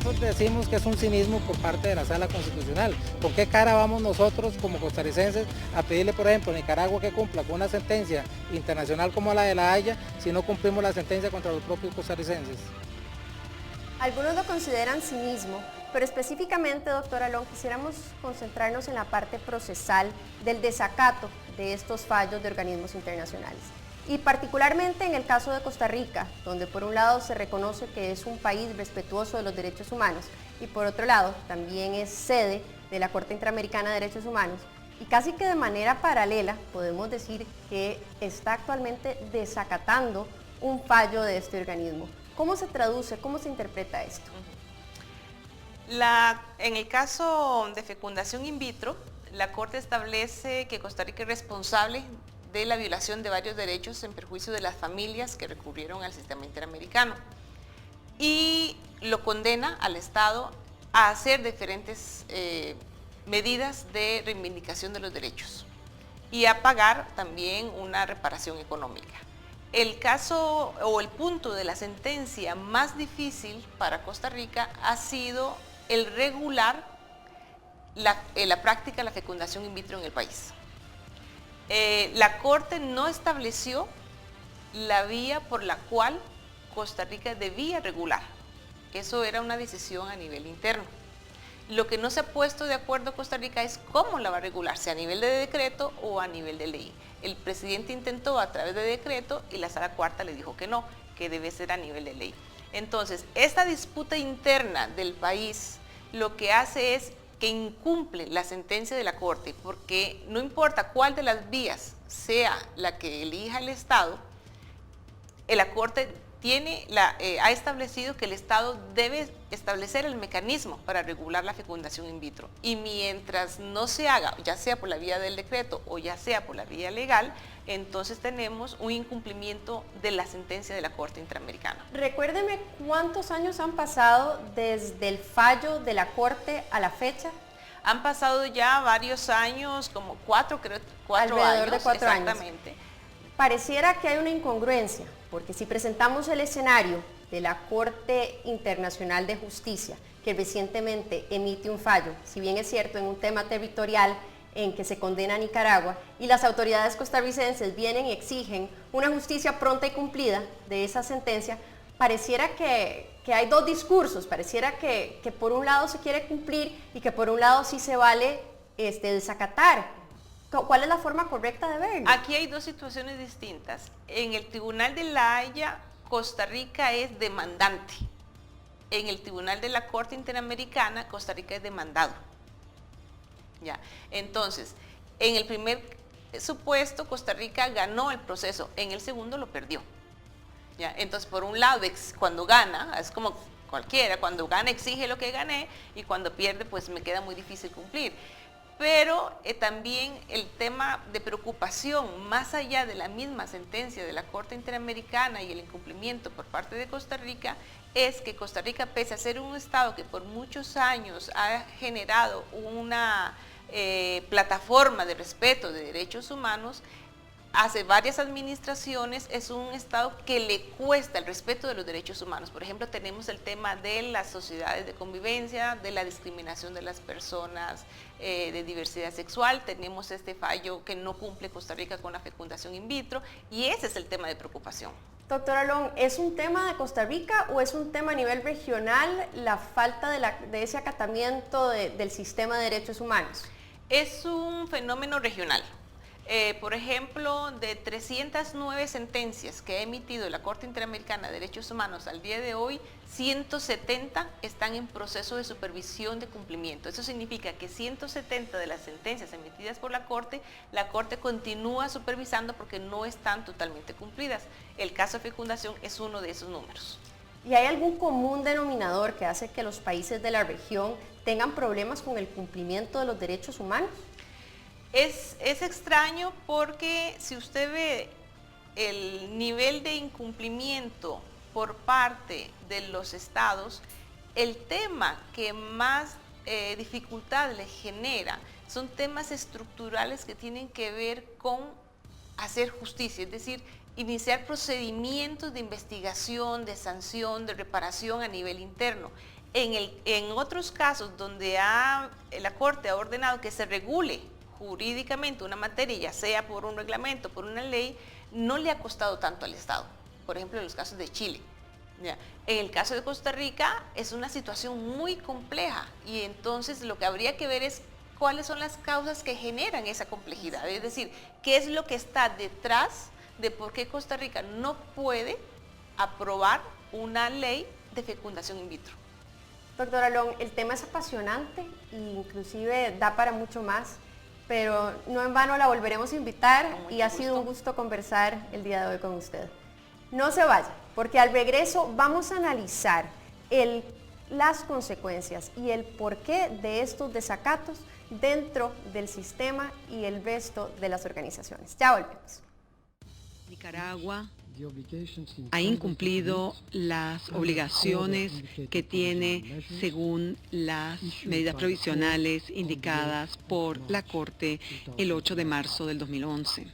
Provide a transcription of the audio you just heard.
nosotros decimos que es un cinismo por parte de la Sala Constitucional. ¿Con qué cara vamos nosotros como costarricenses a pedirle, por ejemplo, a Nicaragua que cumpla con una sentencia internacional como la de La Haya si no cumplimos la sentencia contra los propios costarricenses? Algunos lo consideran cinismo, pero específicamente, doctor Alón, quisiéramos concentrarnos en la parte procesal del desacato de estos fallos de organismos internacionales. Y particularmente en el caso de Costa Rica, donde por un lado se reconoce que es un país respetuoso de los derechos humanos y por otro lado también es sede de la Corte Interamericana de Derechos Humanos, y casi que de manera paralela podemos decir que está actualmente desacatando un fallo de este organismo. ¿Cómo se traduce, cómo se interpreta esto? En el caso de fecundación in vitro, la Corte establece que Costa Rica es responsable de la violación de varios derechos en perjuicio de las familias que recurrieron al sistema interamericano y lo condena al Estado a hacer diferentes medidas de reivindicación de los derechos y a pagar también una reparación económica. El caso o el punto de la sentencia más difícil para Costa Rica ha sido el regular la práctica de la fecundación in vitro en el país. La Corte no estableció la vía por la cual Costa Rica debía regular. Eso era una decisión a nivel interno. Lo que no se ha puesto de acuerdo Costa Rica es cómo la va a regular, si a nivel de decreto o a nivel de ley. El presidente intentó a través de decreto y la Sala Cuarta le dijo que no, que debe ser a nivel de ley. Entonces, esta disputa interna del país lo que hace es que incumple la sentencia de la Corte, porque no importa cuál de las vías sea la que elija el Estado, la Corte ha establecido que el Estado debe establecer el mecanismo para regular la fecundación in vitro. Y mientras no se haga, ya sea por la vía del decreto o ya sea por la vía legal, entonces tenemos un incumplimiento de la sentencia de la Corte Interamericana. Recuérdeme cuántos años han pasado desde el fallo de la Corte a la fecha. Han pasado ya varios años, como 4 Alrededor años. De 4 años. Exactamente. Pareciera que hay una incongruencia, porque si presentamos el escenario de la Corte Internacional de Justicia, que recientemente emite un fallo, si bien es cierto en un tema territorial en que se condena a Nicaragua, y las autoridades costarricenses vienen y exigen una justicia pronta y cumplida de esa sentencia, pareciera que hay dos discursos, pareciera que por un lado se quiere cumplir y que por un lado sí se vale desacatar. ¿Cuál es la forma correcta de verlo? Aquí hay dos situaciones distintas. En el Tribunal de La Haya, Costa Rica es demandante. En el Tribunal de la Corte Interamericana, Costa Rica es demandado. Ya. Entonces, en el primer supuesto, Costa Rica ganó el proceso, en el segundo lo perdió. ¿Ya? Entonces, por un lado, cuando gana, es como cualquiera, cuando gana exige lo que gané y cuando pierde, pues me queda muy difícil cumplir. Pero también el tema de preocupación, más allá de la misma sentencia de la Corte Interamericana y el incumplimiento por parte de Costa Rica, es que Costa Rica, pese a ser un Estado que por muchos años ha generado una plataforma de respeto de derechos humanos, hace varias administraciones es un Estado que le cuesta el respeto de los derechos humanos. Por ejemplo, tenemos el tema de las sociedades de convivencia, de la discriminación de las personas de diversidad sexual. Tenemos este fallo que no cumple Costa Rica con la fecundación in vitro y ese es el tema de preocupación. Doctor Alón, ¿es un tema de Costa Rica o es un tema a nivel regional la falta de ese acatamiento del sistema de derechos humanos? Es un fenómeno regional. Por ejemplo, de 309 sentencias que ha emitido la Corte Interamericana de Derechos Humanos al día de hoy, 170 están en proceso de supervisión de cumplimiento. Eso significa que 170 de las sentencias emitidas por la Corte continúa supervisando porque no están totalmente cumplidas. El caso de fecundación es uno de esos números. ¿Y hay algún común denominador que hace que los países de la región tengan problemas con el cumplimiento de los derechos humanos? Es extraño porque si usted ve el nivel de incumplimiento por parte de los estados, el tema que más dificultad le genera son temas estructurales que tienen que ver con hacer justicia, es decir, iniciar procedimientos de investigación, de sanción, de reparación a nivel interno. En otros casos donde la Corte ha ordenado que se regule jurídicamente una materia, ya sea por un reglamento, por una ley, no le ha costado tanto al Estado. Por ejemplo, en los casos de Chile. ¿Ya? En el caso de Costa Rica es una situación muy compleja y entonces lo que habría que ver es cuáles son las causas que generan esa complejidad. Es decir, qué es lo que está detrás de por qué Costa Rica no puede aprobar una ley de fecundación in vitro. Doctora Long, el tema es apasionante e inclusive da para mucho más, pero no en vano la volveremos a invitar y ha sido un gusto conversar el día de hoy con usted. No se vaya, porque al regreso vamos a analizar las consecuencias y el porqué de estos desacatos dentro del sistema y el resto de las organizaciones. Ya volvemos. Nicaragua ha incumplido las obligaciones que tiene según las medidas provisionales indicadas por la Corte el 8 de marzo del 2011.